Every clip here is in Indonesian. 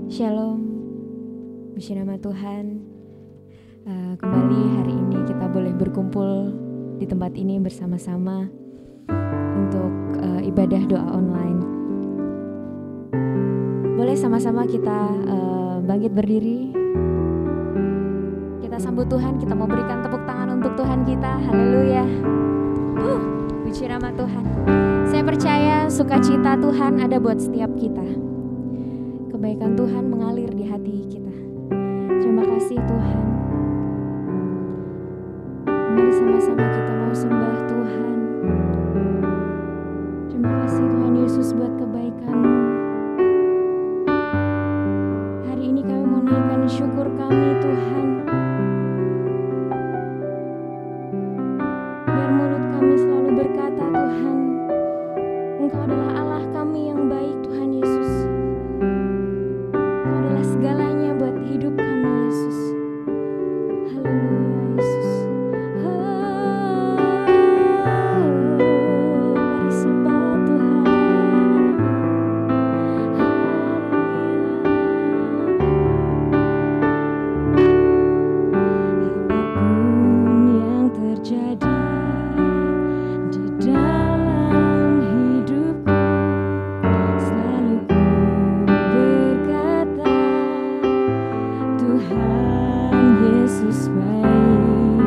Shalom, puji nama Tuhan. Kembali hari ini kita boleh berkumpul di tempat ini bersama-sama untuk ibadah doa online. Boleh sama-sama kita bangkit berdiri. Kita sambut Tuhan, kita mau berikan tepuk tangan untuk Tuhan kita. Haleluya. Puji nama Tuhan. Saya percaya sukacita Tuhan ada buat setiap kita. Kebaikan Tuhan mengalir di hati kita. Terima kasih Tuhan. Mari sama-sama kita mau sembah Tuhan. Terima kasih Tuhan Yesus buat kebaikan-Mu. Hari ini kami mau naikkan syukur kami Tuhan. Biar mulut kami selalu berkata Tuhan, Engkau adalah Allah kami yang baik Tuhan Yesus. Segalanya buat hidup kami Yesus. Haleluya Yesus. Mari sembah Tuhan. Apapun yang terjadi di dalam hidupku, selalu ku berkata Tuhan Yesus baik.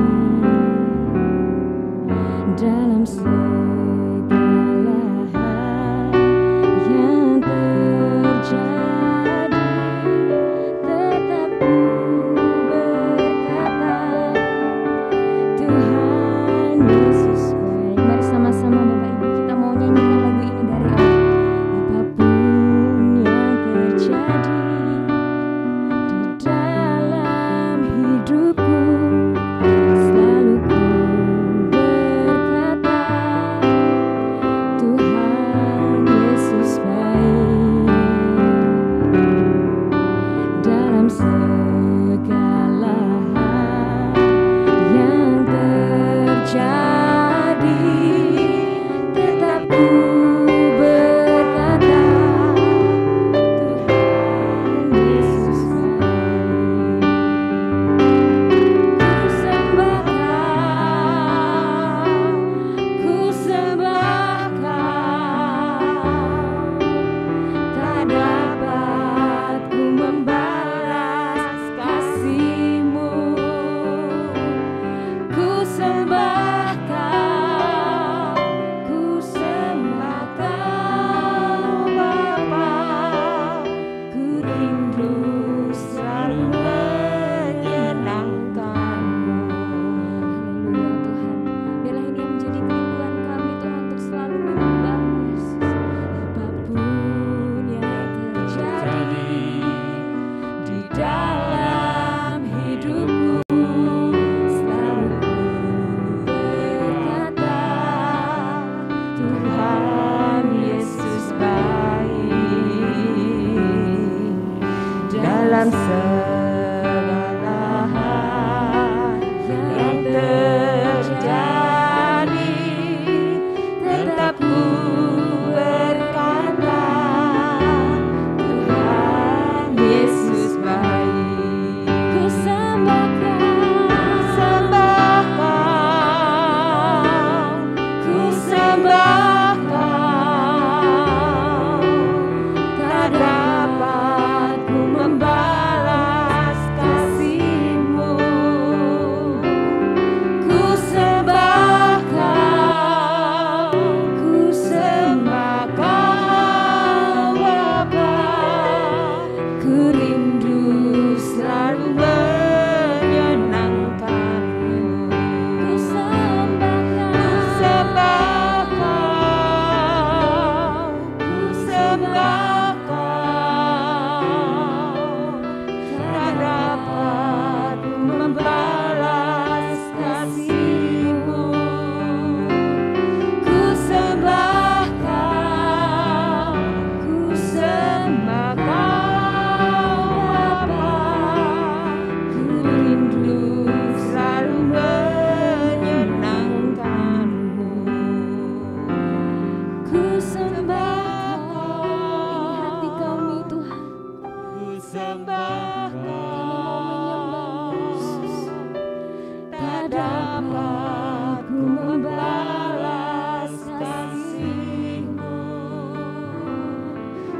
dapat ku membalas kasih-Mu.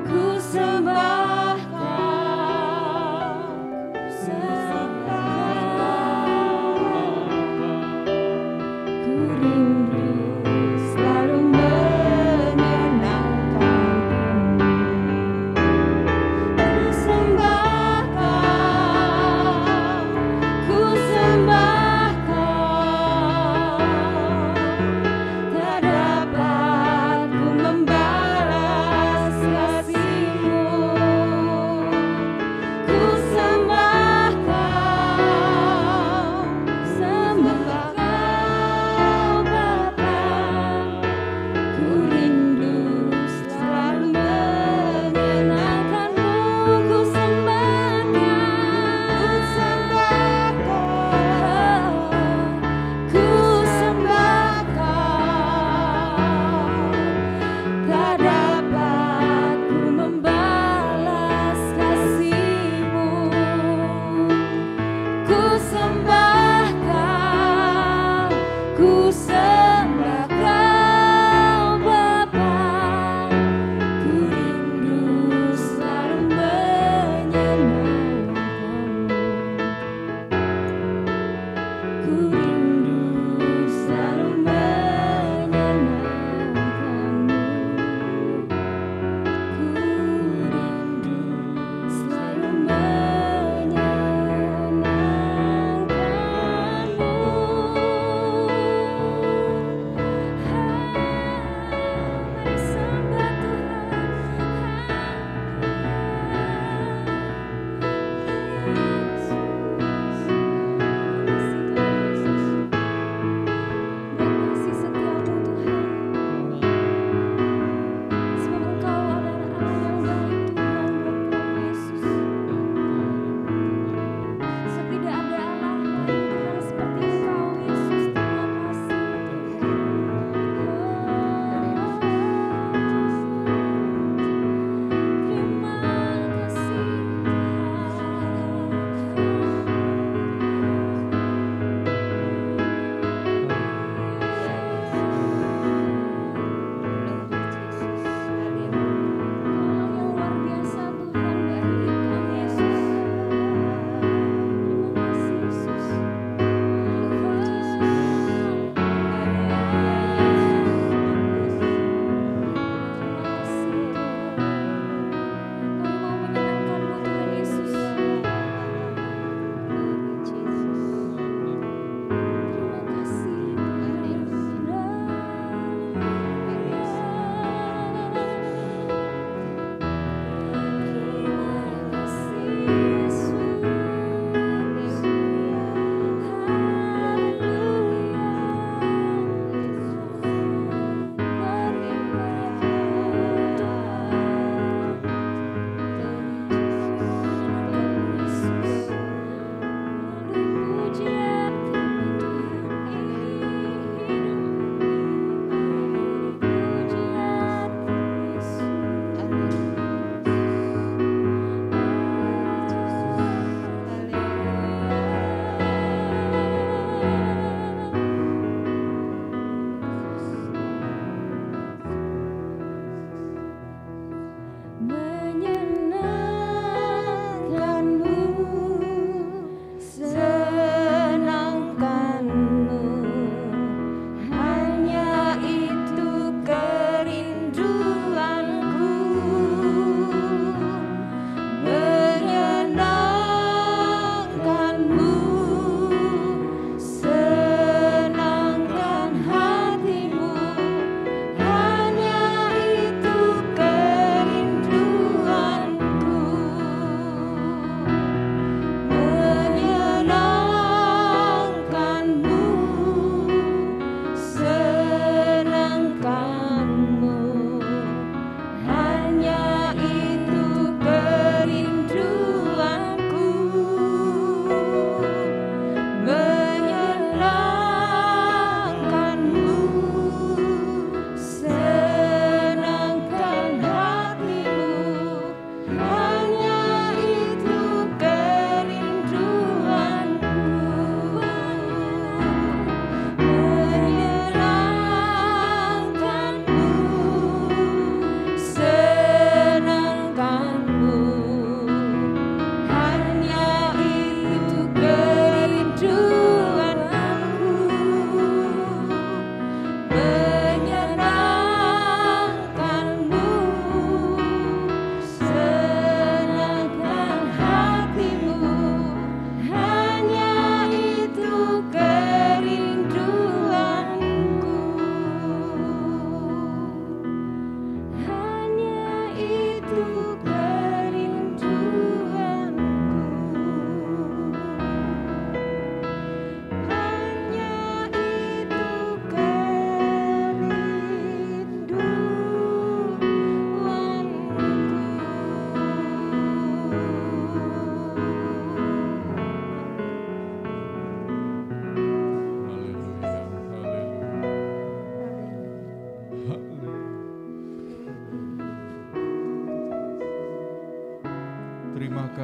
Ku sembah Kau, ku rindu selalu menyenangkan-Mu. Ku sembah Kau, ku sembah Kau, tak dapat ku membalas kasih-Mu. Ku sembah Kau, sembah Kau Bapa, ku rindu selalu menyenangkan-Mu. Ku sembah Kau, ku sembah Kau, tak dapat ku membalas kasih-Mu. Ku sembah Kau, ku sembah Kau Bapa, ku rindu selalu menyenangkan-Mu. Ku rindu selalu menyenangkan-Mu. Ku rindu selalu menyenangkan-Mu. Mari sembah Tuhan.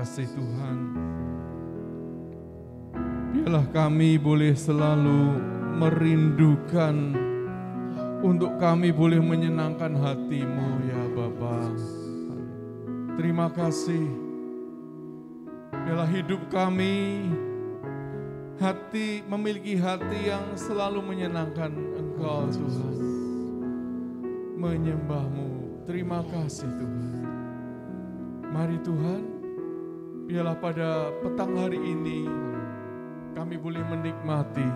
kasih Tuhan. Biarlah kami boleh selalu merindukan untuk kami boleh menyenangkan hati-Mu ya Bapa. Terima kasih. Biarlah hidup kami memiliki hati yang selalu menyenangkan Engkau Tuhan. Menyembah-Mu. Terima kasih Tuhan. Mari Tuhan, biarlah pada petang hari ini kami boleh menikmati,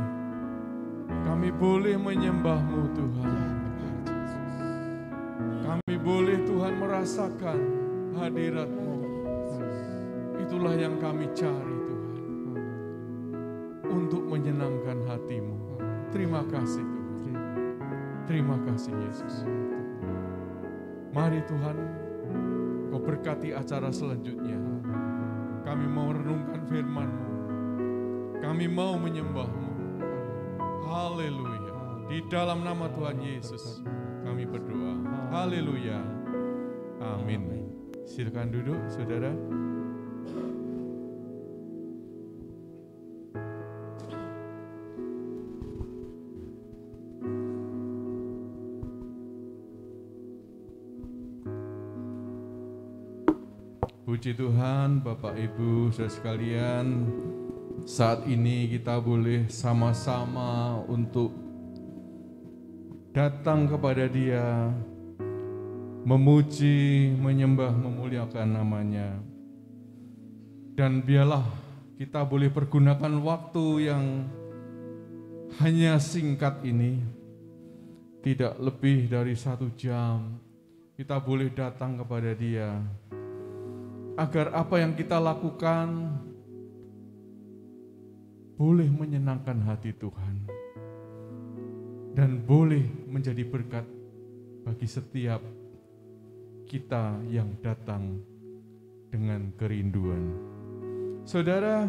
kami boleh menyembah-Mu Tuhan. Kami boleh Tuhan merasakan hadirat-Mu. Itulah yang kami cari Tuhan, untuk menyenangkan hati-Mu. Terima kasih Tuhan. Terima kasih Yesus. Mari Tuhan, Kau berkati acara selanjutnya. Kami mau renungkan firman-Mu. Kami mau menyembah-Mu. Haleluya. Di dalam nama Tuhan Yesus kami berdoa. Haleluya. Amin. Silakan duduk, saudara. Puji Tuhan, Bapak Ibu, saudara sekalian, saat ini kita boleh sama-sama untuk datang kepada Dia, memuji, menyembah, memuliakan namanya. Dan biarlah kita boleh pergunakan waktu yang hanya singkat ini, tidak lebih dari 1 jam, kita boleh datang kepada Dia. Agar apa yang kita lakukan boleh menyenangkan hati Tuhan dan boleh menjadi berkat bagi setiap kita yang datang dengan kerinduan. Saudara,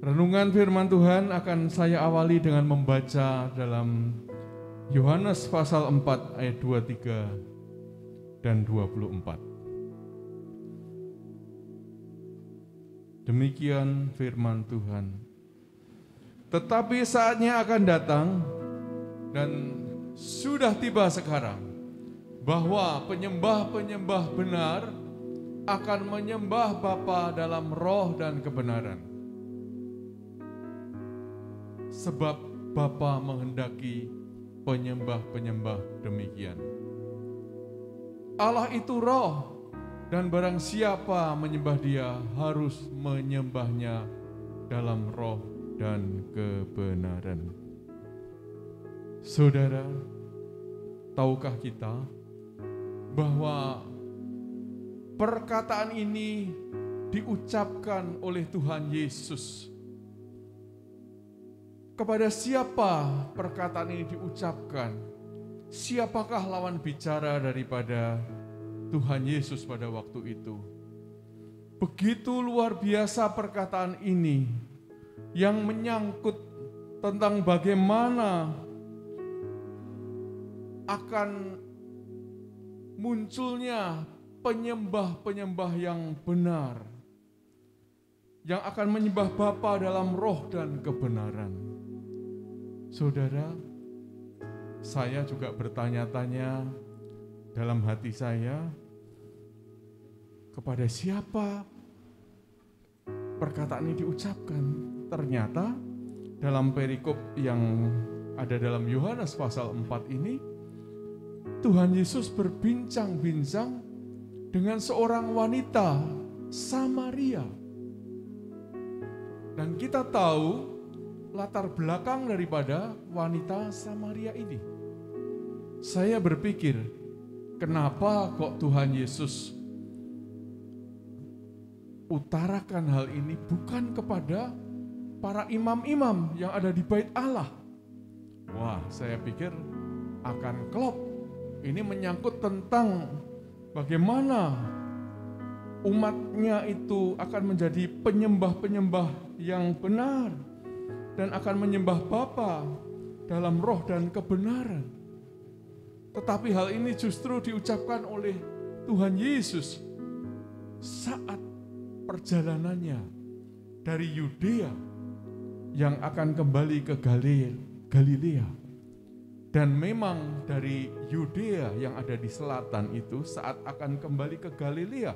renungan firman Tuhan akan saya awali dengan membaca dalam Yohanes pasal 4 ayat 23 dan 24. Demikian firman Tuhan. Tetapi saatnya akan datang dan sudah tiba sekarang bahwa penyembah-penyembah benar akan menyembah Bapa dalam roh dan kebenaran. Sebab Bapa menghendaki penyembah-penyembah demikian. Allah itu roh. Dan barang siapa menyembah Dia harus menyembahnya dalam roh dan kebenaran. Saudara, tahukah kita bahwa perkataan ini diucapkan oleh Tuhan Yesus? Kepada siapa perkataan ini diucapkan? Siapakah lawan bicara daripada Tuhan Yesus pada waktu itu? Begitu luar biasa perkataan ini yang menyangkut tentang bagaimana akan munculnya penyembah-penyembah yang benar, yang akan menyembah Bapa dalam roh dan kebenaran. Saudara, saya juga bertanya-tanya dalam hati saya, kepada siapa perkataan ini diucapkan? Ternyata dalam perikop yang ada dalam Yohanes pasal 4 ini, Tuhan Yesus berbincang-bincang dengan seorang wanita Samaria. Dan kita tahu latar belakang daripada wanita Samaria ini. Saya berpikir, kenapa kok Tuhan Yesus utarakan hal ini bukan kepada para imam-imam yang ada di bait Allah? Wah, saya pikir akan klop. Ini menyangkut tentang bagaimana umatnya itu akan menjadi penyembah-penyembah yang benar dan akan menyembah Bapa dalam roh dan kebenaran. Tetapi hal ini justru diucapkan oleh Tuhan Yesus saat perjalanannya dari Yudea yang akan kembali ke Galilea. Dan memang dari Yudea yang ada di selatan itu saat akan kembali ke Galilea,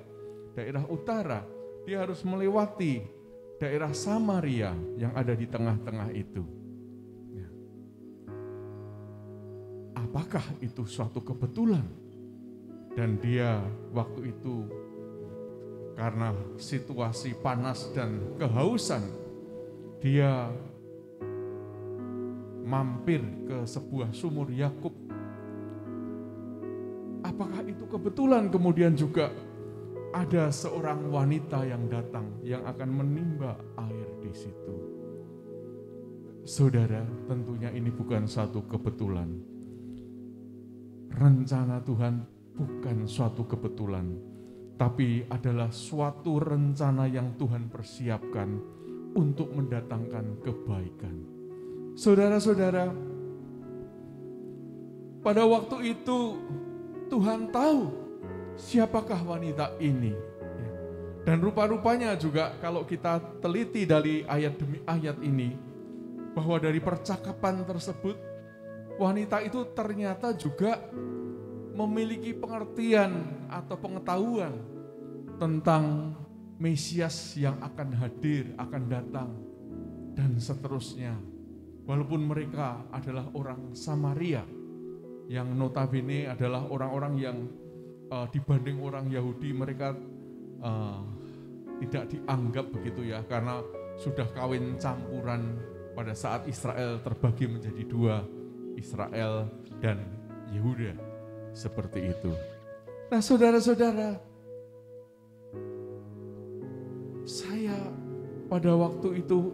daerah utara, dia harus melewati daerah Samaria yang ada di tengah-tengah itu. Ya. Apakah itu suatu kebetulan? Dan dia waktu itu karena situasi panas dan kehausan, dia mampir ke sebuah sumur Yakub. Apakah itu kebetulan? Kemudian juga ada seorang wanita yang datang yang akan menimba air di situ. Saudara, tentunya ini bukan suatu kebetulan. Rencana Tuhan bukan suatu kebetulan, tapi adalah suatu rencana yang Tuhan persiapkan untuk mendatangkan kebaikan. Saudara-saudara, pada waktu itu Tuhan tahu siapakah wanita ini. Dan rupa-rupanya juga kalau kita teliti dari ayat demi ayat ini, bahwa dari percakapan tersebut, wanita itu ternyata juga memiliki pengertian atau pengetahuan tentang Mesias yang akan hadir, akan datang, dan seterusnya. Walaupun mereka adalah orang Samaria, yang notabene adalah orang-orang yang dibanding orang Yahudi, mereka tidak dianggap begitu ya, karena sudah kawin campuran pada saat Israel terbagi menjadi dua, Israel dan Yehuda, seperti itu. Nah saudara-saudara, saya pada waktu itu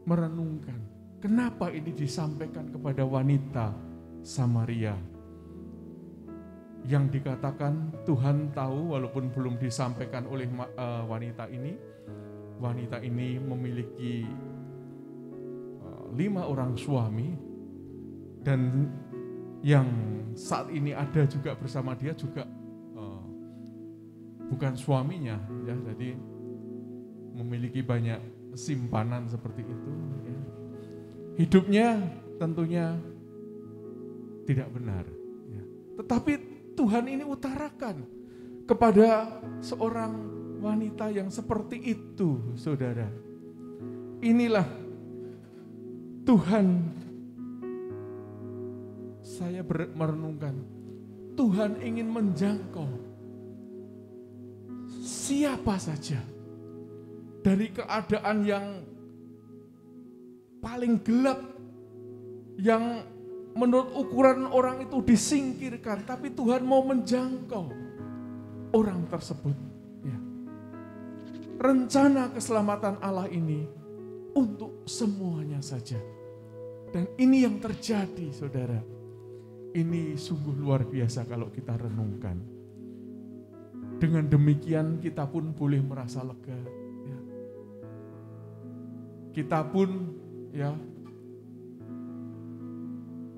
merenungkan, kenapa ini disampaikan kepada wanita Samaria? Yang dikatakan Tuhan tahu, walaupun belum disampaikan oleh wanita ini memiliki 5 orang suami, dan yang saat ini ada juga bersama dia juga bukan suaminya, ya, jadi memiliki banyak simpanan seperti itu. Ya. Hidupnya tentunya tidak benar. Ya. Tetapi Tuhan ini utarakan kepada seorang wanita yang seperti itu, saudara. Inilah Tuhan, saya merenungkan, Tuhan ingin menjangkau siapa saja dari keadaan yang paling gelap, yang menurut ukuran orang itu disingkirkan, tapi Tuhan mau menjangkau orang tersebut. Ya. Rencana keselamatan Allah ini untuk semuanya saja. Dan ini yang terjadi, saudara. Ini sungguh luar biasa kalau kita renungkan. Dengan demikian kita pun boleh merasa lega. Ya. Kita pun ya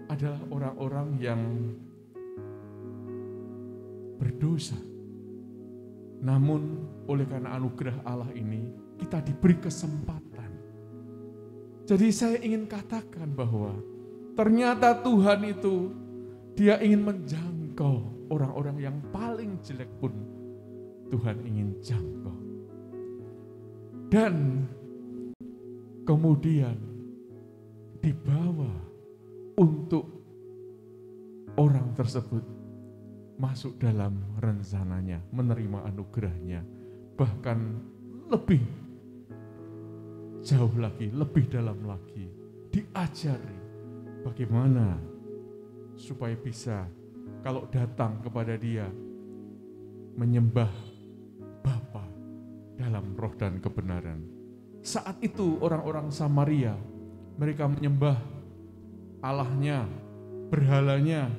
adalah orang-orang yang berdosa. Namun oleh karena anugerah Allah ini kita diberi kesempatan. Jadi saya ingin katakan bahwa ternyata Tuhan itu Dia ingin menjangkau orang-orang yang paling jelek pun Tuhan ingin jangkau. Dan kemudian dibawa untuk orang tersebut masuk dalam rencananya, menerima anugerahnya, bahkan lebih jauh lagi, lebih dalam lagi, diajari bagaimana supaya bisa kalau datang kepada Dia menyembah Bapa dalam roh dan kebenaran. Saat itu orang-orang Samaria, mereka menyembah Allahnya, berhalanya,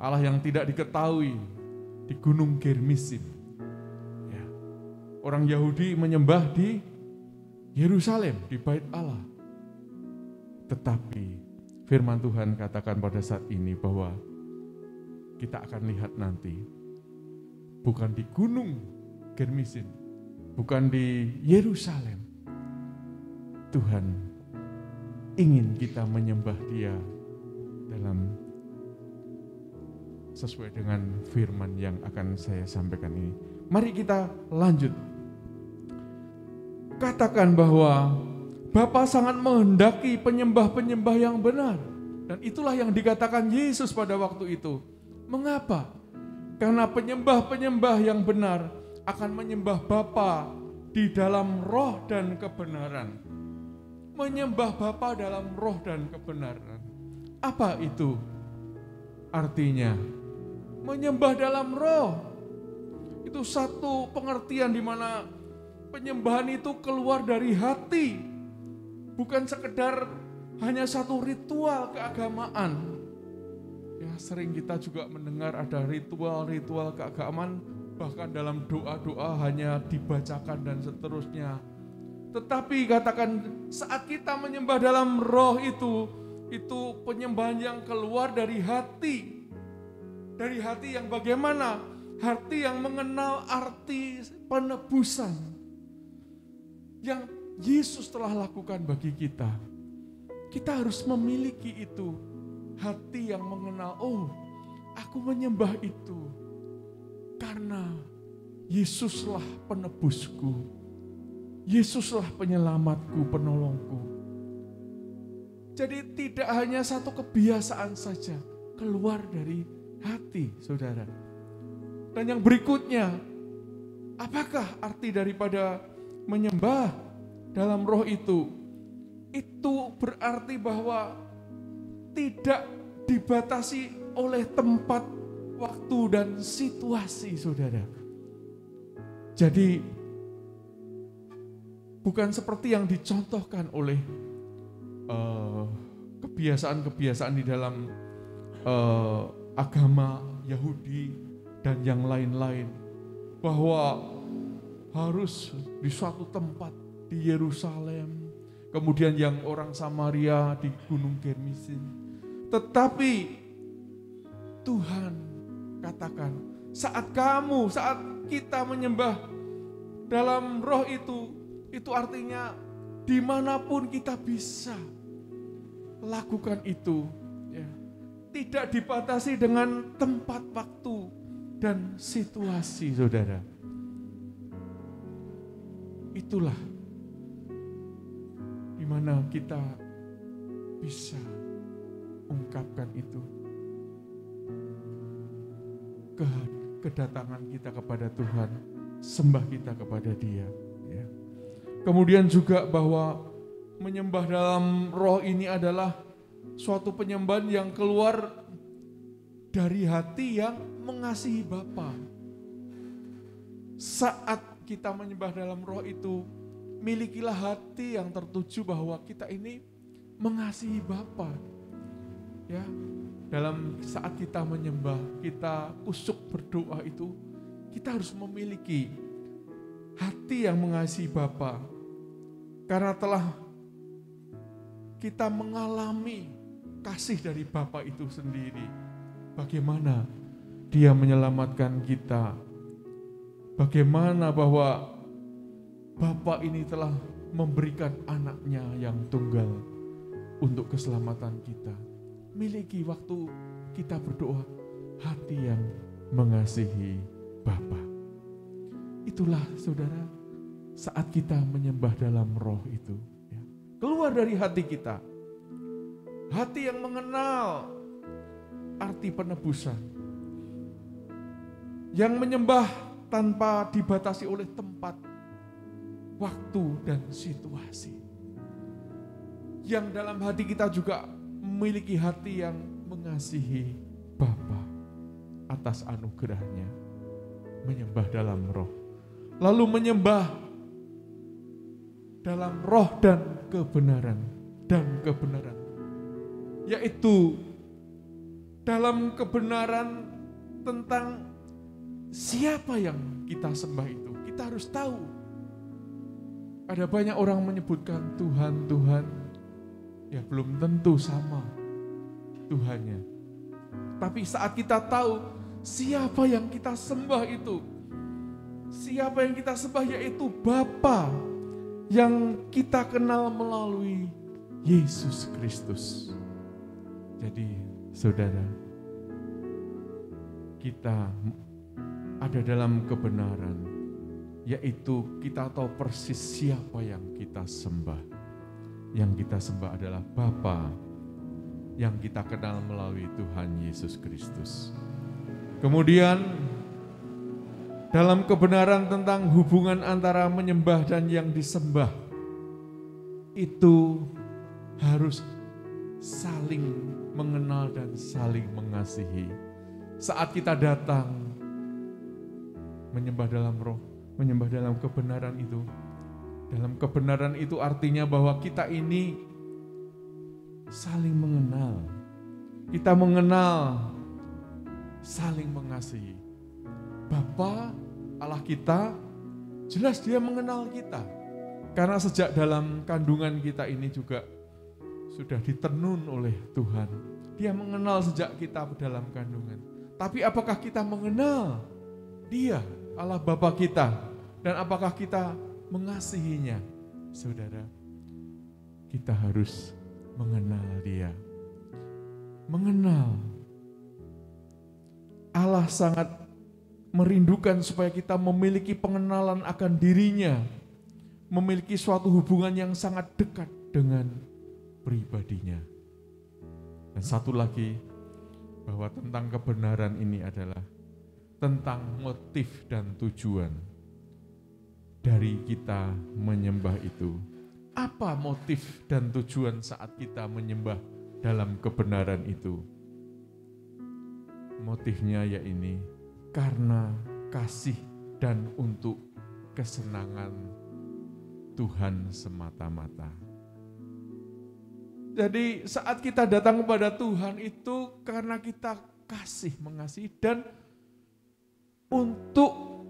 Allah yang tidak diketahui di Gunung Germisim. Ya. Orang Yahudi menyembah di Yerusalem, di Bait Allah. Tetapi firman Tuhan katakan pada saat ini bahwa kita akan lihat nanti, bukan di gunung Germisin, bukan di Yerusalem. Tuhan ingin kita menyembah Dia dalam sesuai dengan firman yang akan saya sampaikan ini. Mari kita lanjut. Katakan bahwa Bapa sangat menghendaki penyembah-penyembah yang benar. Dan itulah yang dikatakan Yesus pada waktu itu. Mengapa? Karena penyembah-penyembah yang benar akan menyembah Bapa di dalam roh dan kebenaran. Menyembah Bapa dalam roh dan kebenaran. Apa itu artinya? Menyembah dalam roh. Itu satu pengertian di mana penyembahan itu keluar dari hati. Bukan sekedar hanya satu ritual keagamaan. Ya, sering kita juga mendengar ada ritual-ritual keagamaan, bahkan dalam doa-doa hanya dibacakan dan seterusnya. Tetapi katakan saat kita menyembah dalam roh itu penyembahan yang keluar dari hati. Dari hati yang bagaimana? Hati yang mengenal arti penebusan yang Yesus telah lakukan bagi kita. Kita harus memiliki itu. Hati yang mengenal, oh aku menyembah itu karena Yesuslah penebusku. Yesuslah penyelamatku, penolongku. Jadi tidak hanya satu kebiasaan saja keluar dari hati, saudara. Dan yang berikutnya, apakah arti daripada menyembah dalam roh itu? Itu berarti bahwa tidak dibatasi oleh tempat, waktu, dan situasi, saudara. Jadi bukan seperti yang dicontohkan oleh kebiasaan-kebiasaan di dalam agama Yahudi dan yang lain-lain, bahwa harus di suatu tempat di Yerusalem, kemudian yang orang Samaria di Gunung Germisin. Tetapi Tuhan katakan, saat kita menyembah dalam roh itu artinya dimanapun kita bisa lakukan itu. Ya. Tidak dibatasi dengan tempat, waktu, dan situasi, saudara. Itulah di mana kita bisa ungkapkan itu. Kedatangan kita kepada Tuhan, sembah kita kepada Dia. Ya. Kemudian juga bahwa menyembah dalam roh ini adalah suatu penyembahan yang keluar dari hati yang mengasihi Bapa. Saat kita menyembah dalam roh itu, milikilah hati yang tertuju bahwa kita ini mengasihi Bapa. Ya, dalam saat kita menyembah, kita kusuk berdoa itu, kita harus memiliki hati yang mengasihi Bapa. Karena telah kita mengalami kasih dari Bapa itu sendiri. Bagaimana Dia menyelamatkan kita. Bagaimana bahwa Bapa ini telah memberikan anaknya yang tunggal untuk keselamatan kita. Miliki waktu kita berdoa, hati yang mengasihi Bapa. Itulah saudara, saat kita menyembah dalam roh itu. Ya. Keluar dari hati kita. Hati yang mengenal arti penebusan. Yang menyembah tanpa dibatasi oleh tempat, waktu, dan situasi. Yang dalam hati kita juga memiliki hati yang mengasihi Bapa atas anugerahnya. Menyembah dalam roh. Lalu menyembah dalam roh dan kebenaran. Yaitu dalam kebenaran tentang siapa yang kita sembah itu. Kita harus tahu. Ada banyak orang menyebutkan Tuhan, Tuhan. Ya belum tentu sama Tuhannya. Tapi saat kita tahu siapa yang kita sembah itu, Siapa yang kita sembah? Yaitu Bapa yang kita kenal melalui Yesus Kristus. Jadi saudara, kita ada dalam kebenaran, yaitu kita tahu persis siapa yang kita sembah. Yang kita sembah adalah Bapa yang kita kenal melalui Tuhan Yesus Kristus. Kemudian dalam kebenaran tentang hubungan antara menyembah dan yang disembah, itu harus saling mengenal dan saling mengasihi. Saat kita datang menyembah dalam roh, menyembah dalam kebenaran itu. Dalam kebenaran itu artinya bahwa kita ini saling mengenal. Kita mengenal, saling mengasihi. Bapa Allah kita, jelas Dia mengenal kita. Karena sejak dalam kandungan kita ini juga sudah ditenun oleh Tuhan. Dia mengenal sejak kita dalam kandungan. Tapi apakah kita mengenal Dia, Allah Bapa kita, dan apakah kita mengasihinya? Saudara, kita harus mengenal Dia. Mengenal. Allah sangat merindukan supaya kita memiliki pengenalan akan dirinya, memiliki suatu hubungan yang sangat dekat dengan pribadinya. Dan satu lagi, bahwa tentang kebenaran ini adalah tentang motif dan tujuan dari kita menyembah itu. Apa motif dan tujuan saat kita menyembah dalam kebenaran itu? Motifnya ya ini, karena kasih dan untuk kesenangan Tuhan semata-mata. Jadi saat kita datang kepada Tuhan itu karena kita kasih, mengasihi, dan untuk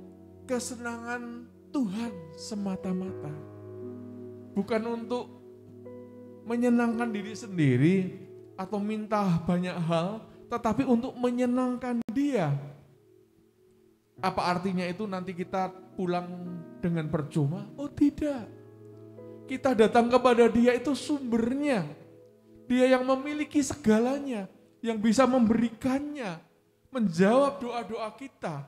kesenangan Tuhan semata-mata. Bukan untuk menyenangkan diri sendiri atau minta banyak hal, tetapi untuk menyenangkan Dia. Apa artinya itu nanti kita pulang dengan percuma? Oh tidak. Kita datang kepada Dia itu sumbernya. Dia yang memiliki segalanya, yang bisa memberikannya, menjawab doa-doa kita.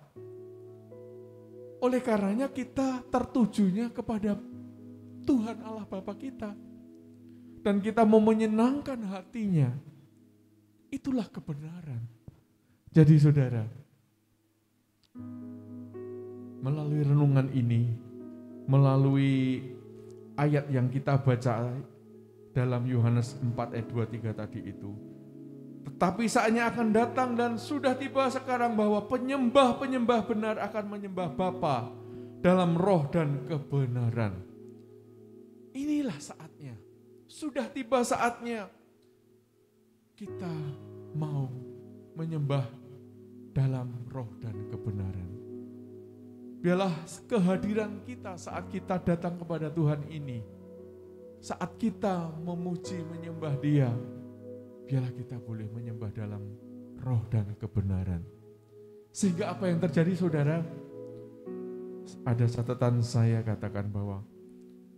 Oleh karenanya kita tertujunya kepada Tuhan Allah Bapa kita. Dan kita mau menyenangkan hatinya. Itulah kebenaran. Jadi saudara, melalui renungan ini, melalui ayat yang kita baca dalam Yohanes 4 ayat 23 tadi itu, tetapi saatnya akan datang dan sudah tiba sekarang bahwa penyembah-penyembah benar akan menyembah Bapa dalam roh dan kebenaran. Inilah saatnya, sudah tiba saatnya kita mau menyembah dalam roh dan kebenaran. Biarlah kehadiran kita saat kita datang kepada Tuhan ini, saat kita memuji menyembah Dia, biarlah kita boleh menyembah dalam roh dan kebenaran. Sehingga apa yang terjadi saudara? Ada catatan saya katakan bahwa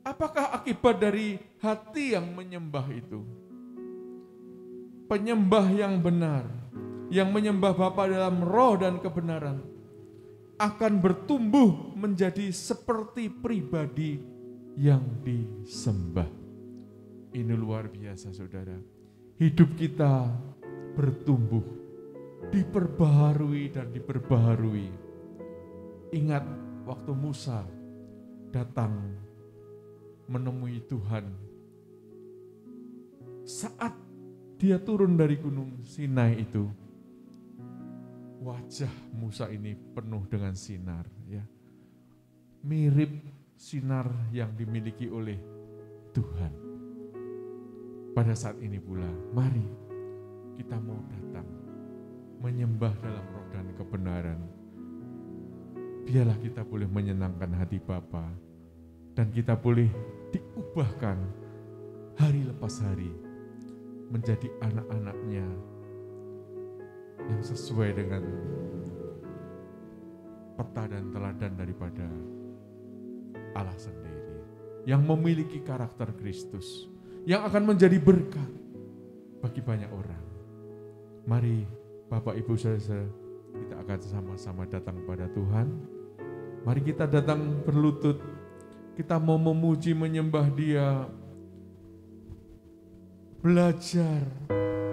apakah akibat dari hati yang menyembah itu? Penyembah yang benar, yang menyembah Bapa dalam roh dan kebenaran, akan bertumbuh menjadi seperti pribadi yang disembah. Ini luar biasa saudara. Hidup kita bertumbuh, diperbaharui dan diperbaharui. Ingat waktu Musa datang menemui Tuhan. Saat dia turun dari gunung Sinai itu, wajah Musa ini penuh dengan sinar, ya. Mirip sinar yang dimiliki oleh Tuhan. Pada saat ini pula, mari kita mau datang menyembah dalam roh dan kebenaran. Biarlah kita boleh menyenangkan hati Bapa dan kita boleh diubahkan hari lepas hari menjadi anak-anaknya yang sesuai dengan peta dan teladan daripada Allah sendiri, yang memiliki karakter Kristus, yang akan menjadi berkat bagi banyak orang. Mari Bapak Ibu Saudara, kita akan sama-sama datang pada Tuhan. Mari kita datang berlutut, kita mau memuji menyembah Dia, belajar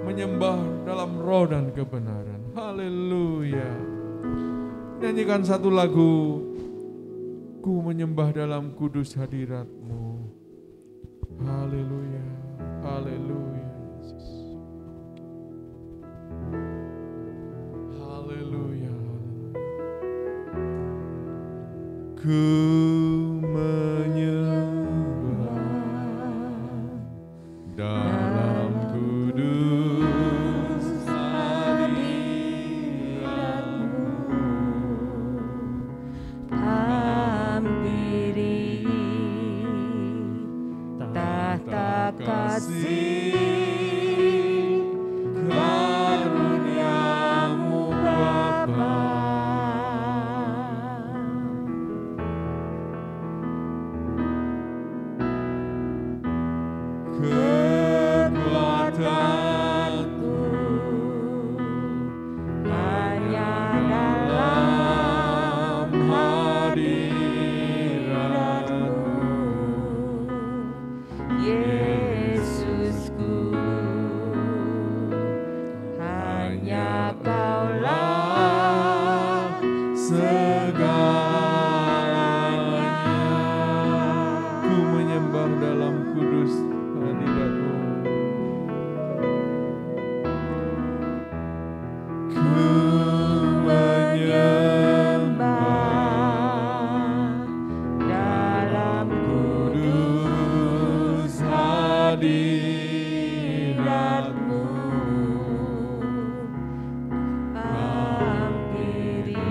menyembah dalam roh dan kebenaran. Haleluya. Nyanyikan satu lagu, ku menyembah dalam kudus hadirat-Mu. Haleluya, haleluya Yesus. Haleluya. Ku menyembah dalam kudus hadirat-Mu. Hampiri tahta kasih karunia-Mu Bapa. Kekuatanku hanya dalam hadirat-Mu, Yesusku. Hanya Kaulah segalanya. Ku menyembah dalam kudus hadirat-Mu. Ku menyembah dalam kudus hadirat-Mu. Hampiri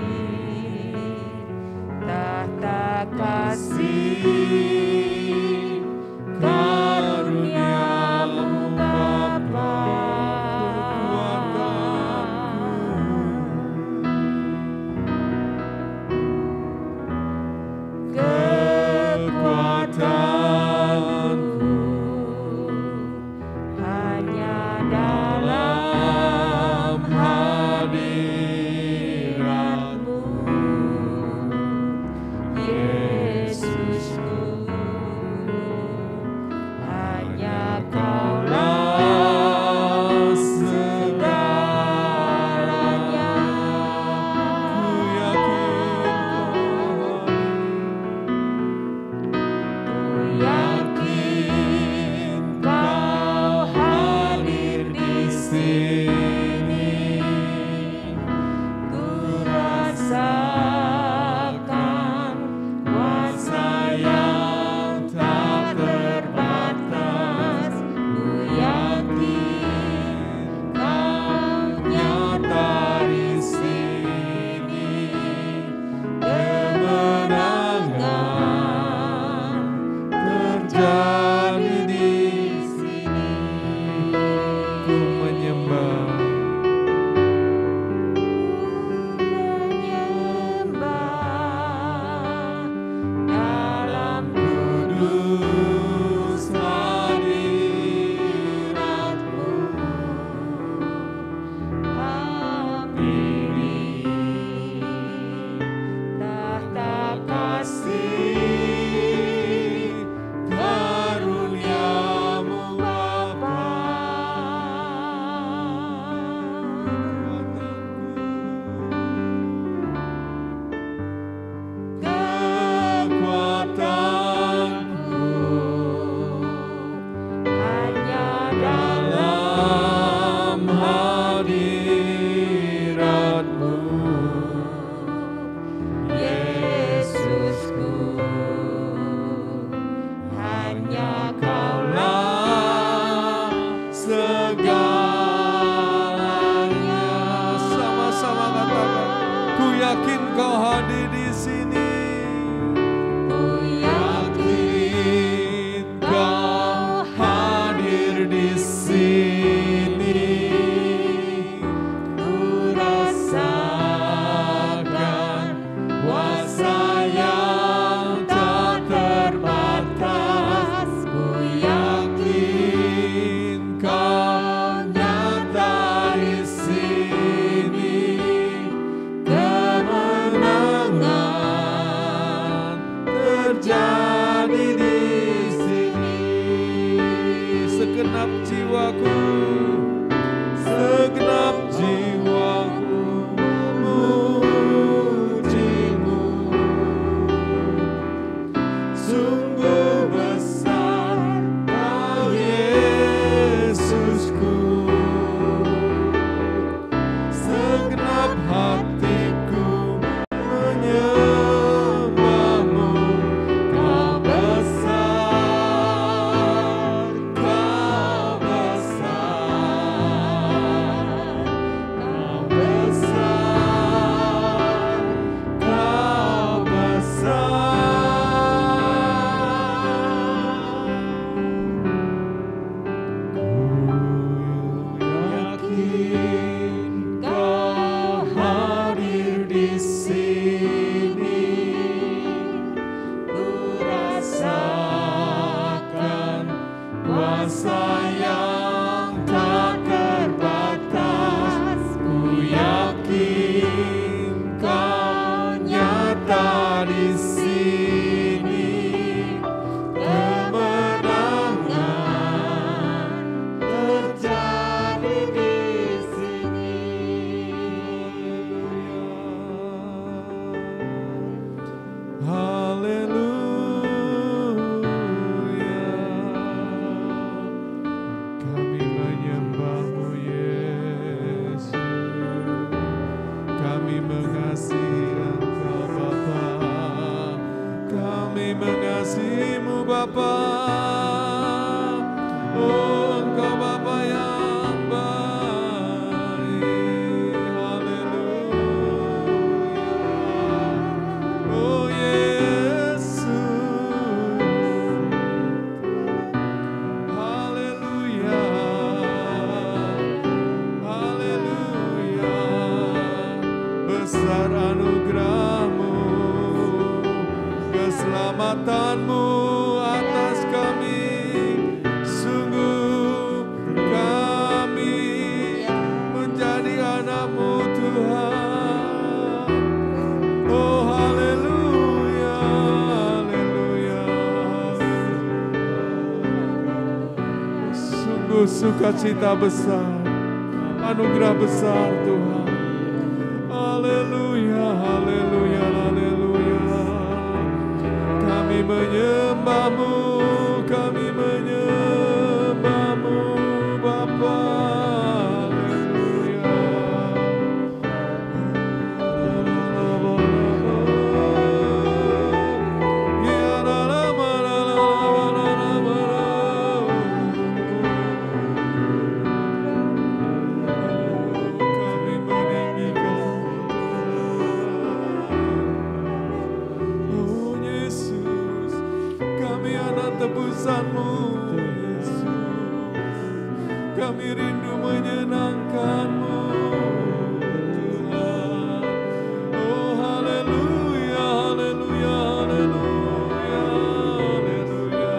tahta kasih karunia-Mu Bapa. Kekuatanku hanya dalam hadirat-Mu, Yesusku. Hanya Kaulah segalanya. ku yakin Kau hadir di sini. Ku rasakan kuasa yang tak terbatas. Ku yakin Kau nyata di sini. Kemenangan terjadi di sini. Ku menyembah Dalam kudus hadirat-Mu. Hampiri tahta kasih karunia-Mu Bapa. Kekuatanku hanya dalam hadirat-Mu, Yesusku. Hanya Kaulah segalanya. sama-sama katakan, ku yakin Kau hadir di sini. Ku yakin Kau hadir di sini. ku rasakan jiwaku, segenap jiwaku memujimu. Sungguh besar Kau Yesusku, segenap hatiku menyembahmu. Kau besar, Kau besar, Kau besar, Kau besar. Ku yakin Kau hadir di sini, ku rasakan kuasa yang tak terbatas. Ku yakin Kau nyata di sini, kemenangan terjadi di sini. Haleluya. Kami menyembah-Mu Yesus. Kami mengasihi Engkau Bapa. Kami mengasihi-Mu Bapa. Oh, Engkau Bapa yang baik. Haleluya. Oh Yesus. Haleluya. Haleluya. Besar anugerah-Mu, keselamatan-Mu atas kami. Sungguh kami menjadi anak-Mu Tuhan. Oh haleluya, haleluya, haleluya. Sungguh sukacita besar, anugerah besar Tuhan. Haleluya, haleluya, haleluya. Kami menyembah-Mu, kami menyembah-Mu Bapa. Haleluya. Kami meninggikan Oh Yesus, kami anak tebusan-Mu Yesus. Kami rindu menyenangkan-Mu Tuhan. Oh haleluya, haleluya, haleluya, haleluya.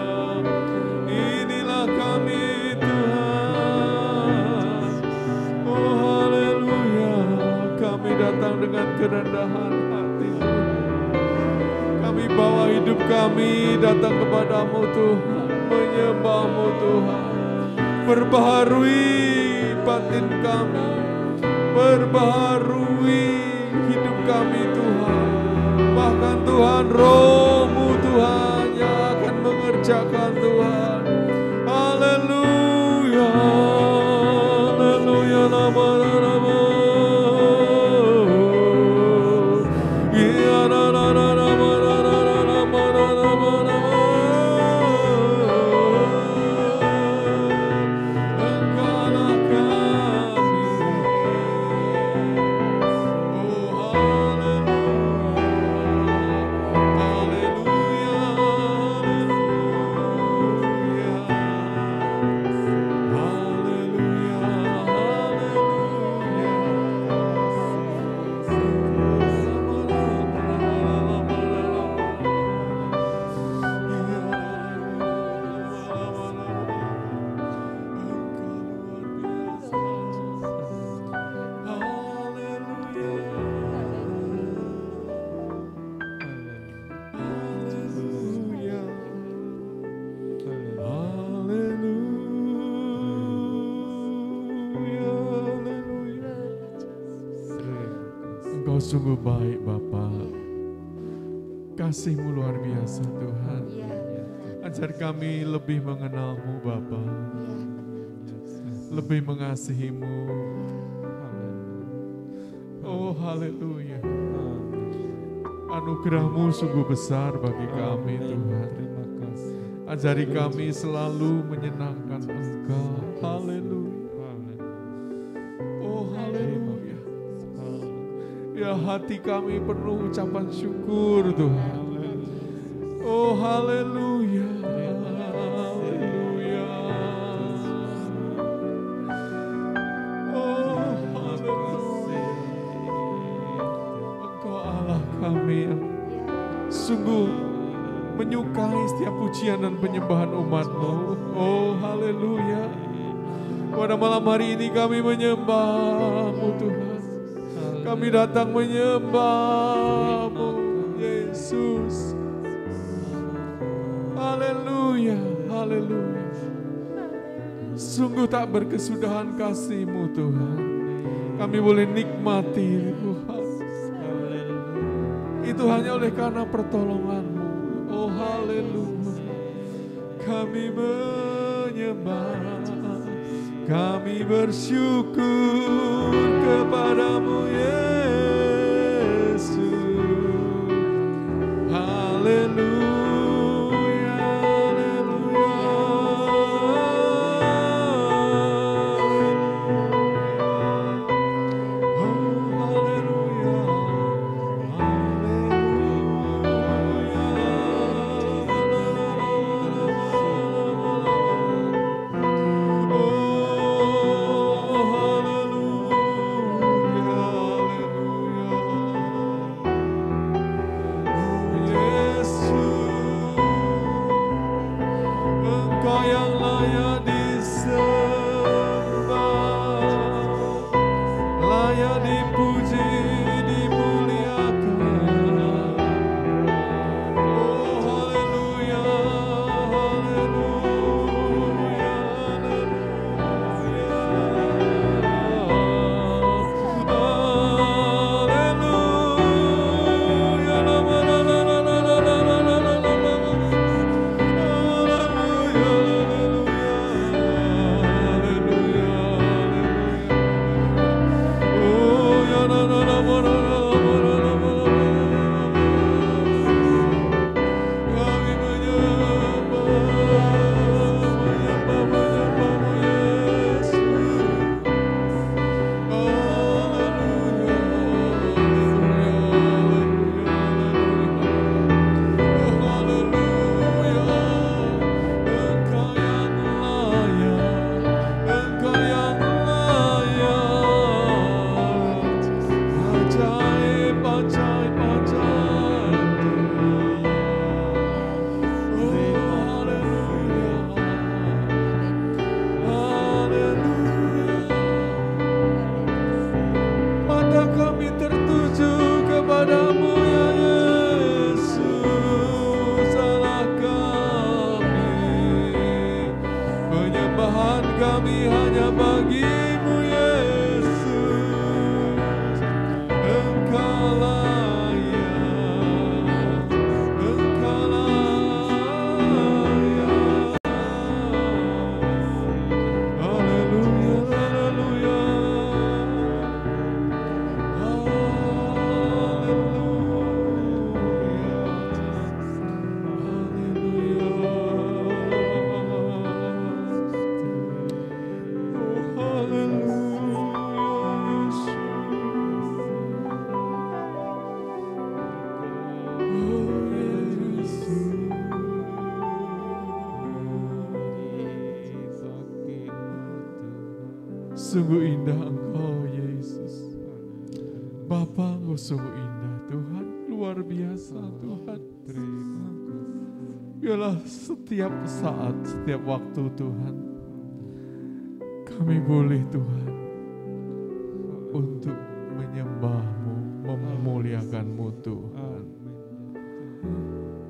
Inilah kami Tuhan. Oh haleluya, kami datang dengan kerendahan hati Tuhan. Kami bawa hidup kami datang kepadamu Tuhan, menyembah-Mu Tuhan. Perbaharui batin kami, perbaharui hidup kami Tuhan. Bahkan Tuhan Roh-Mu Tuhan yang akan mengerjakan Tuhan. Haleluya, haleluya, nama-nama. Ya, na-na-na-na-na-na-na-na-na-na-na-na. Engkaulah kami. Oh haleluya, haleluya. Engkau sungguh baik Bapa. Kasih-Mu luar biasa Tuhan. Iya, Ajar kami lebih mengenal-Mu Bapa, lebih mengasihi-Mu. Oh haleluya. Anugerah-Mu sungguh besar bagi kami Tuhan. Terima kasih. Ajari kami selalu menyenangkan Engkau. Haleluya. Oh haleluya. Ya hati kami penuh ucapan syukur Tuhan. Oh haleluya. Haleluya. Oh haleluya. Engkau Allah kami yang sungguh menyukai setiap pujian dan penyembahan umat-Mu. Oh haleluya. Pada malam hari ini kami menyembah-Mu Tuhan. Kami datang menyembah-Mu Yesus. Haleluya, haleluya. Sungguh tak berkesudahan kasih-Mu Tuhan. Kami boleh nikmati Tuhan. Itu hanya oleh karena pertolongan-Mu. Oh haleluya. Kami menyembah, kami bersyukur kepadamu Yesus. Haleluya, haleluya. Oh haleluya, Engkau yang layak disembah, layak dipuji, dimuliakan. Oh haleluya, haleluya, kami hanya bagimu Yesus. Engkau layak, Engkau layak. Haleluya, haleluya. Sungguh indah Engkau Yesus. Bapa, Engkau sungguh indah Tuhan. Luar biasa Tuhan. Biarlah setiap saat, setiap waktu Tuhan, kami boleh Tuhan untuk menyembah-Mu, memuliakan-Mu Tuhan.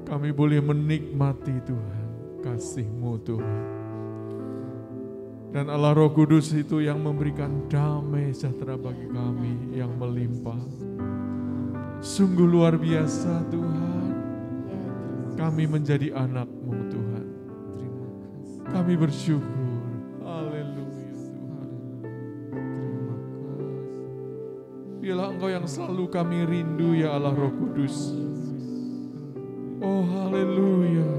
Kami boleh menikmati Tuhan, kasih-Mu Tuhan. Dan Allah Roh Kudus itu yang memberikan damai sejahtera bagi kami yang melimpah. Sungguh luar biasa Tuhan. Kami menjadi anak-Mu Tuhan. Kami bersyukur. Haleluya Tuhan. Biarlah Engkau yang selalu kami rindu ya Allah Roh Kudus. Oh haleluya.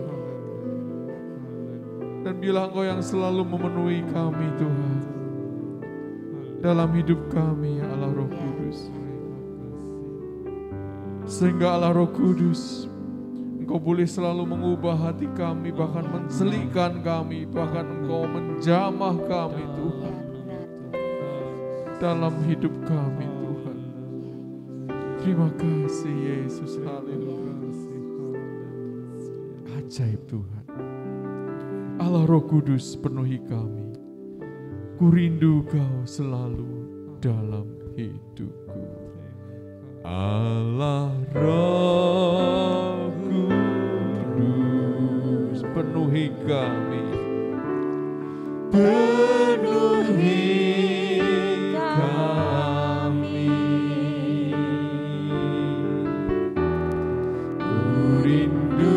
Dan biarlah Engkau yang selalu memenuhi kami Tuhan. Dalam hidup kami ya Allah Roh Kudus. Sehingga Allah Roh Kudus, Engkau boleh selalu mengubah hati kami, bahkan mencelikkan kami, bahkan Engkau menjamah kami Tuhan. Dalam hidup kami Tuhan. Terima kasih Yesus, haleluya. Ajaib Tuhan. Allah Roh Kudus penuhi kami. Ku rindu Kau selalu dalam hidupku. Allah Roh Kudus penuhi kami, penuhi kami. Ku rindu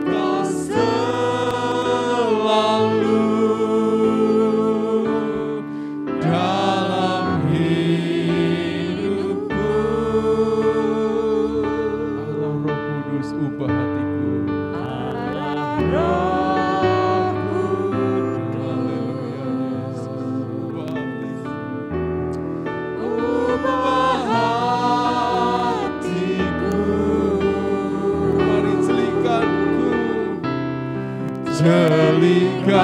Kau selalu dalam hidupku. Allah Roh Kudus ubah hatiku. Allah Roh Kudus. Haleluya Yesus. Ubah hatiku. Ubah hatiku. Mari celikanku. Celikanku.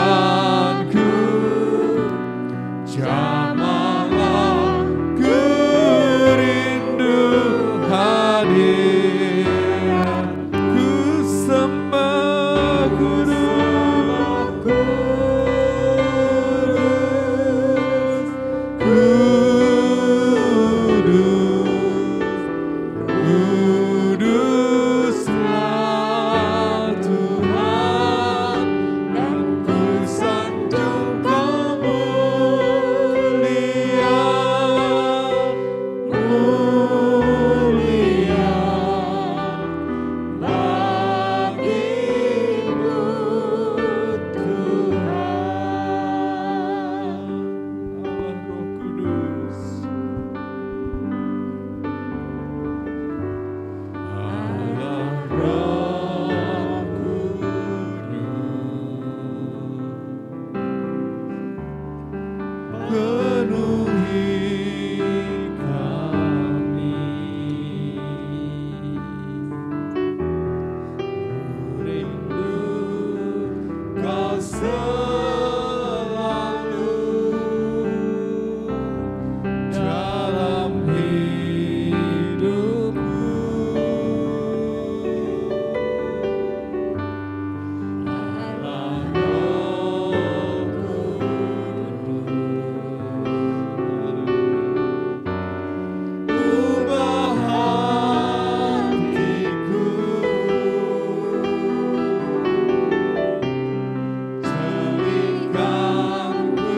Jamahlah ku rindu hadiratku, sembah kudus, kuduslah Tuhan, dan ku sanjung Kau mulia, mulia bagimu Tuhan. Allah Roh Kudus. Allah Roh Kudus penuhi kami. Rindu Kau selalu dalam hidupku. Allah Roh ubah hatiku. Celikanku.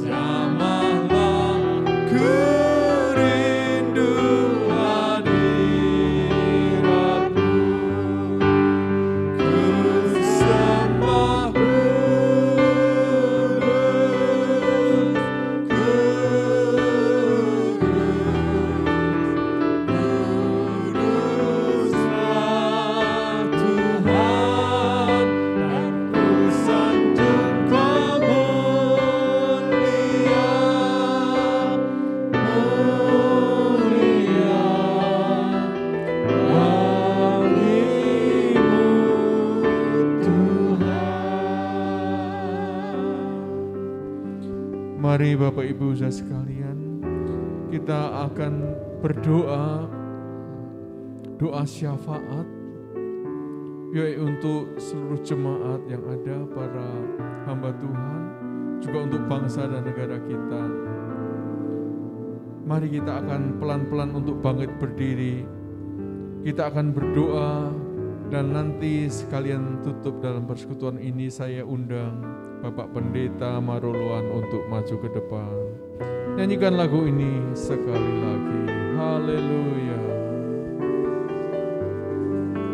Jamahlah ku rindu hadiratmu. Ku sembah kudus, kuduslah Tuhan, dan ku sanjung Kau mulia, mulia bagimu Tuhan. Mari Bapak Ibu saudara sekalian, kita akan berdoa, doa syafaat, yaitu untuk seluruh jemaat yang ada, para hamba Tuhan, juga untuk bangsa dan negara kita. Mari kita akan pelan-pelan untuk bangkit berdiri. Kita akan berdoa, dan nanti sekalian tutup dalam persekutuan ini saya undang Bapak Pendeta Maruluan untuk maju ke depan. Nyanyikan lagu ini sekali lagi. Haleluya.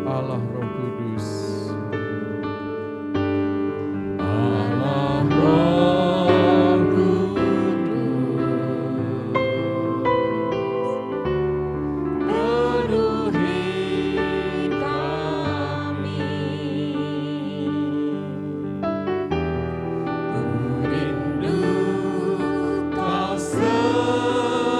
Allah Roh Kudus. Allah Roh Kudus, penuhi kami. Ku rindu Kau selalu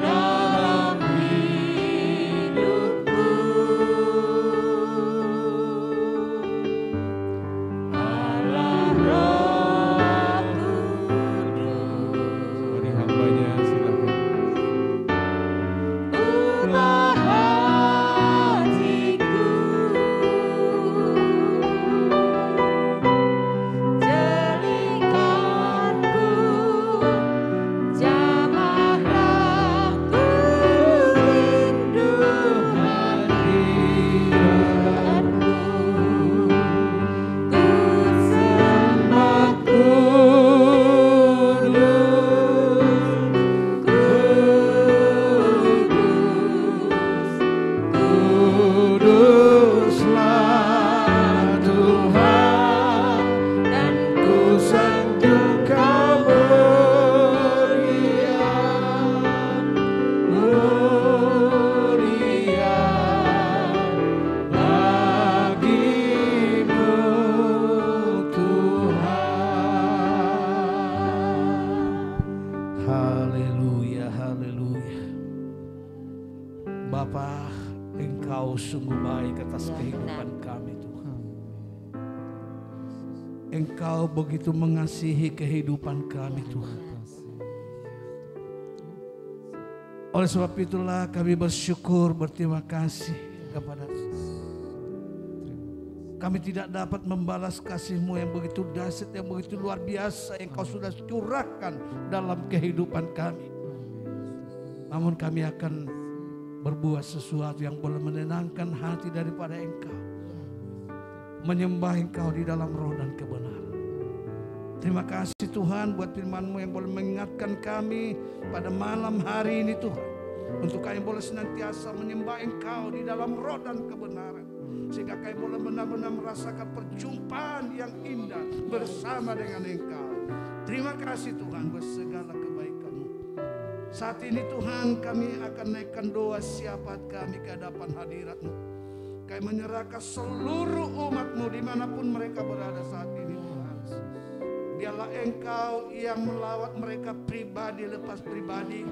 dalam hidupku. Allah Roh Kudus, Mari hambanya silakan. ubah hatiku, jadikanku jamahlah ku rindu hadiratmu. Ku sembah Kuduslah Tuhan, dan ku sanjung Kau mulia, mulia bagimu Tuhan. Haleluya, haleluya. Bapa, Engkau sungguh baik atas kehidupan kami Tuhan. Engkau begitu mengasihi kehidupan kami Tuhan. Oleh sebab itulah kami bersyukur, berterima kasih kepada kami tidak dapat membalas kasih-Mu yang begitu dahsyat, yang begitu luar biasa, yang Kau sudah curahkan dalam kehidupan kami. Namun kami akan berbuat sesuatu yang boleh menenangkan hati daripada Engkau, menyembah Engkau di dalam roh dan kebenaran. Terima kasih Tuhan buat firman-Mu yang boleh mengingatkan kami pada malam hari ini Tuhan, untuk kami boleh senantiasa menyembah Engkau di dalam roh dan kebenaran, sehingga kami boleh benar-benar merasakan perjumpaan yang indah bersama dengan Engkau. Terima kasih Tuhan buat segala kebaikan-Mu. Saat ini Tuhan, kami akan naikkan doa syafaat kami ke hadapan hadirat-Mu. Kami menyerahkan seluruh umat-Mu dimanapun mereka berada saat ini Tuhan. Biarlah Engkau yang melawat mereka pribadi lepas pribadi.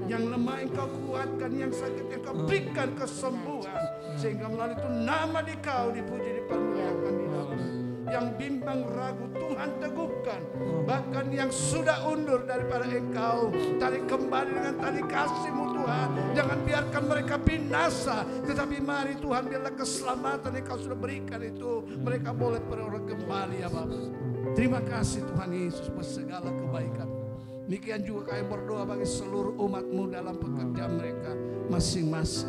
Yang lemah Engkau kuatkan, yang sakit Engkau berikan kesembuhan, sehingga melalui itu nama di Kau dipuji, dipermuliakan di dalam. Yang bimbang ragu Tuhan teguhkan, bahkan yang sudah undur daripada Engkau tarik kembali dengan tali kasih-Mu Tuhan. Jangan biarkan mereka binasa, tetapi mari Tuhan, biarlah keselamatan yang Kau sudah berikan itu mereka boleh peroleh kembali ya Bapa. Terima kasih Tuhan Yesus buat segala kebaikan. Demikian juga kami berdoa bagi seluruh umat-Mu dalam pekerjaan mereka masing-masing.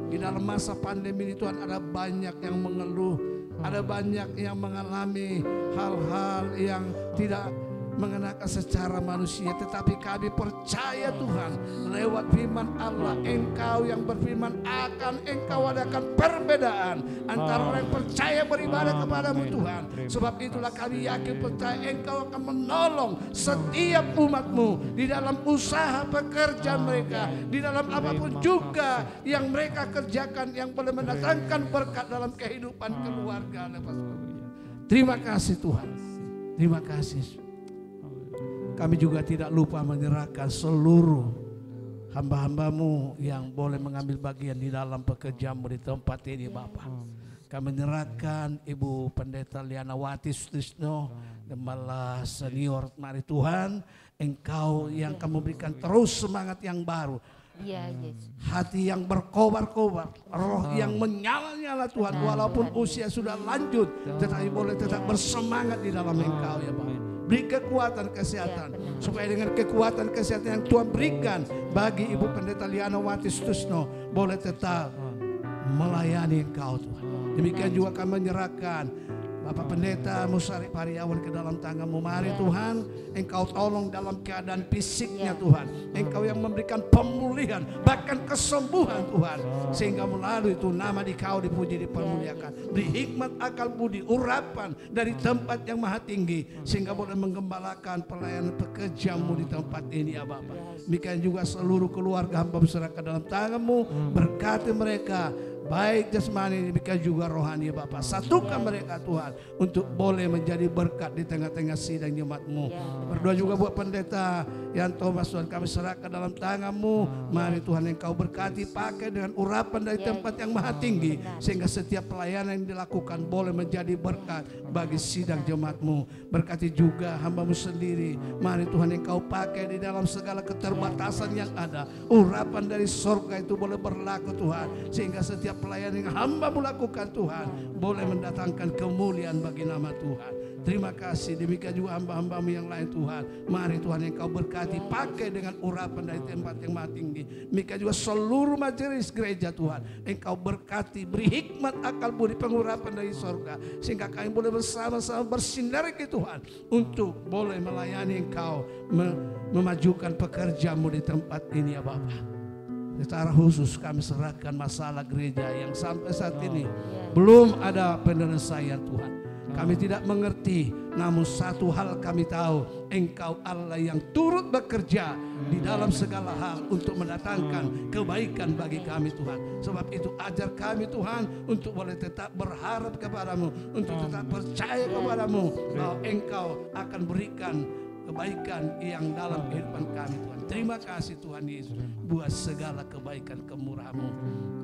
Di dalam masa pandemi ini Tuhan, ada banyak yang mengeluh, ada banyak yang mengalami hal-hal yang tidak mengenakan secara manusia, tetapi kami percaya Tuhan, lewat firman Allah Engkau yang berfirman akan Engkau adakan perbedaan antara orang yang percaya beribadah kepadamu Tuhan. Sebab itulah kami yakin percaya Engkau akan menolong setiap umat-Mu di dalam usaha pekerjaan mereka, di dalam apapun juga yang mereka kerjakan yang boleh mendatangkan berkat dalam kehidupan keluarga. Terima kasih Tuhan, terima kasih. Kami juga tidak lupa menyerahkan seluruh hamba-hamba-Mu yang boleh mengambil bagian di dalam pekerjaan-Mu di tempat ini Bapak. Kami menyerahkan Ibu Pendeta Liana Wati Sutrisno, Gembala Senior. Mari Tuhan, Engkau yang akan memberikan terus semangat yang baru. Hati yang berkobar-kobar, roh yang menyala-nyala Tuhan, walaupun usia sudah lanjut, tetapi boleh tetap bersemangat di dalam Engkau ya Bapak. Beri kekuatan kesehatan, supaya dengan kekuatan kesehatan yang Tuhan berikan bagi Ibu Pendeta Liana Wati Sutrisno boleh tetap melayani Engkau Tuhan. Demikian juga kami menyerahkan Bapak Pendeta Musari Pariawan ke dalam tangan-Mu. Mari Tuhan, Engkau tolong dalam keadaan fisiknya Tuhan. Engkau yang memberikan pemulihan, bahkan kesembuhan Tuhan. Sehingga melalui itu nama Dikau dipuji, dipermuliakan. Beri hikmat, akal budi, urapan dari tempat yang maha tinggi. Sehingga boleh menggembalakan pelayanan pekerja-Mu di tempat ini ya Bapak. Demikian juga seluruh keluarga hamba berserahkan dalam tangan-Mu. Berkati mereka, baik jasmani demikian juga rohani ya Bapak. Satukan mereka Tuhan untuk boleh menjadi berkat di tengah-tengah sidang jemaat-Mu. Berdoa juga buat pendeta Yan Thomas Tuhan, kami serahkan dalam tangan-Mu. Mari Tuhan Engkau berkati, pakai dengan urapan dari tempat yang maha tinggi. Sehingga setiap pelayanan yang dilakukan boleh menjadi berkat bagi sidang jemaat-Mu. Berkati juga hamba-Mu sendiri. Mari Tuhan Engkau pakai di dalam segala keterbatasan yang ada. Urapan dari surga itu boleh berlaku Tuhan. Sehingga setiap pelayanan yang hamba-Mu lakukan Tuhan boleh mendatangkan kemuliaan bagi nama Tuhan. Terima kasih. Demikian juga hamba-hamba-Mu yang lain Tuhan. Mari Tuhan Engkau berkati, pakai dengan urapan dari tempat yang maha tinggi. Demikian juga seluruh majelis gereja Tuhan. Engkau berkati, beri hikmat, akal budi, pengurapan dari surga. Sehingga kami boleh bersama-sama bersinergi Tuhan untuk boleh melayani Engkau, memajukan pekerja-Mu di tempat ini ya Bapak. Secara khusus kami serahkan masalah gereja yang sampai saat ini belum ada penyelesaian Tuhan. Kami tidak mengerti, namun satu hal kami tahu, Engkau Allah yang turut bekerja di dalam segala hal untuk mendatangkan kebaikan bagi kami Tuhan. Sebab itu ajar kami Tuhan untuk boleh tetap berharap kepada-Mu, untuk tetap percaya kepada-Mu bahwa Engkau akan berikan kebaikan yang dalam kehidupan kami Tuhan. Terima kasih Tuhan Yesus buat segala kebaikan kemurahan-Mu.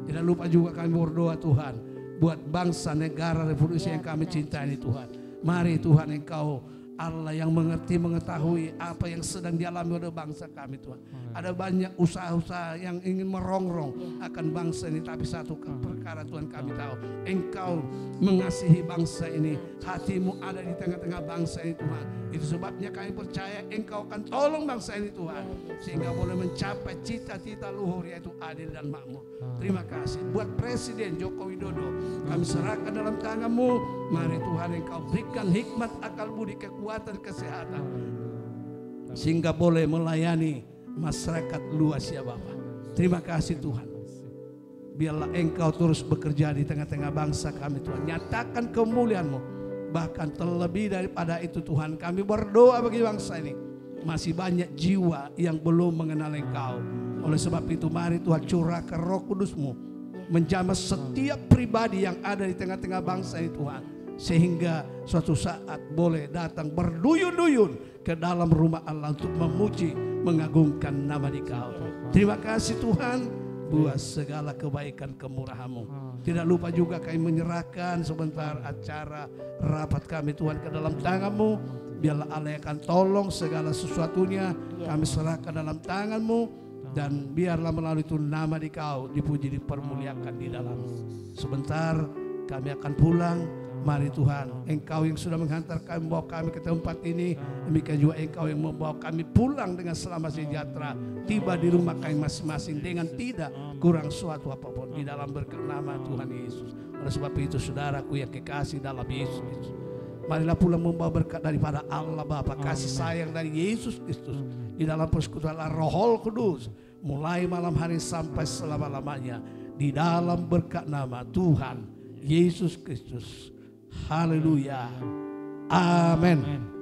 Tidak lupa juga kami berdoa Tuhan buat bangsa, negara, revolusi yang kami cintai Tuhan. Mari Tuhan Engkau Allah yang mengerti, mengetahui apa yang sedang dialami oleh bangsa kami Tuhan. Ada banyak usaha-usaha yang ingin merongrong akan bangsa ini. Tapi satu perkara Tuhan kami tahu, Engkau mengasihi bangsa ini. Hati-Mu ada di tengah-tengah bangsa ini Tuhan. Itu sebabnya kami percaya Engkau akan tolong bangsa ini Tuhan. Sehingga boleh mencapai cita-cita luhur yaitu adil dan makmur. Terima kasih. Buat Presiden Joko Widodo, kami serahkan dalam tangan-Mu. Mari Tuhan Engkau berikan hikmat, akal budi, kekuatan, kesehatan. Sehingga boleh melayani masyarakat luas ya Bapak. Terima kasih Tuhan. Biarlah Engkau terus bekerja di tengah-tengah bangsa kami Tuhan. Nyatakan kemuliaan-Mu. Bahkan terlebih daripada itu Tuhan, kami berdoa bagi bangsa ini. Masih banyak jiwa yang belum mengenal Engkau. Oleh sebab itu mari Tuhan curahkan Roh Kudus-Mu menjamah setiap pribadi yang ada di tengah-tengah bangsa ini Tuhan. Sehingga suatu saat boleh datang berduyun-duyun ke dalam rumah Allah untuk memuji, mengagungkan nama Dikau. Terima kasih Tuhan buat segala kebaikan kemurahan-Mu. Tidak lupa juga kami menyerahkan sebentar acara rapat kami Tuhan ke dalam tangan-Mu. Biarlah Allah yang akan tolong segala sesuatunya. Kami serahkan dalam tangan-Mu. Dan biarlah melalui itu nama Dikau dipuji, dipermuliakan di dalam. Sebentar kami akan pulang. Mari Tuhan, Engkau yang sudah menghantar kami, membawa kami ke tempat ini. Demikian juga Engkau yang membawa kami pulang dengan selamat sejahtera. Tiba di rumah kami masing-masing dengan tidak kurang suatu apapun. Di dalam berkat nama Tuhan Yesus. Oleh sebab itu saudaraku yang kekasih dalam Yesus Kristus, marilah pulang membawa berkat daripada Allah Bapa, kasih sayang dari Yesus Kristus. Di dalam persekutuan Roh Kudus. Mulai malam hari sampai selama-lamanya. Di dalam berkat nama Tuhan Yesus Kristus. Haleluya. Amin.